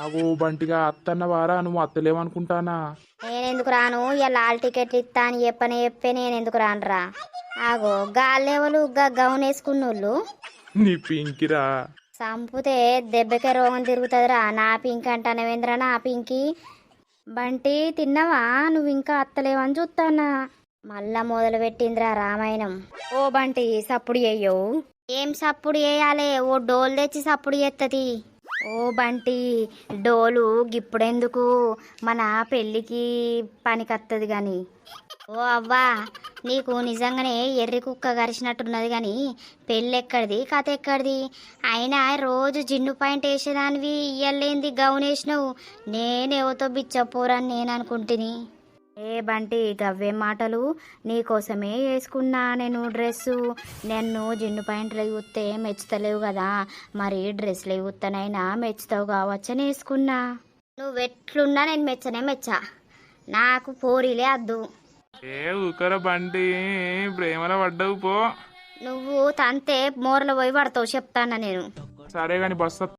అగో బంటిగా అత్తన్న వారా నువ్వు అత్తలేవనుకుంటానా. నేనెందుకు రాను? ఇలా లాల్ టికెట్లు ఇస్తా అని చెప్పే నేనెందుకు రానురా? ఆగో గాళ్ళెవలు గౌన్ వేసుకున్నోళ్ళు నీ పింకిరా. సంపుతే దెబ్బకే రోగం తిరుగుతుందిరా. నా పింక్ అంటానవేంద్రా? నా పింకి బంటి తిన్నావా? నువ్వు ఇంకా అత్తలేవని చూస్తానా. మళ్ళా మొదలు పెట్టిందిరా రామాయణం. ఓ బంటి సప్పుడు చెయ్యవు. ఏం సప్పుడు చేయాలి? ఓ డోలు తెచ్చి సప్పుడు చేస్తుంది. ఓ బంటి డోలు గిప్పుడెందుకు? మన పెళ్ళికి పనికొత్తది గాని. ఓ అవ్వా నీకు నిజంగానే ఎర్రి కుక్క గరిచినట్టున్నది కానీ పెళ్ళెక్కడిది కథ ఎక్కడిది? అయినా రోజు జిన్ను పాయింట్ వేసేదానివి ఇయ్యలేంది గౌన్ వేసినావు. నేనేవతో బిచ్చపోరని నేను అనుకుంటుని. ఏ బంటి గవ్వే మాటలు? నీకోసమే వేసుకున్నా నేను డ్రెస్సు. నన్ను జిన్ను పాయింట్లు చూస్తే మెచ్చుతలేవు కదా, మరి డ్రెస్సులు చూస్తేనైనా మెచ్చుతావు కావచ్చని వేసుకున్నా. నువ్వెట్లున్నా నేను మెచ్చా. నాకు పోరీలే అద్దు. ఏ ఊకర బంటి, ప్రేమలో పడ్డవు పో. నువ్వు తంతే మోర్ల పోయి పడతావు చెప్తానా నేను. సరే గాని బస్సు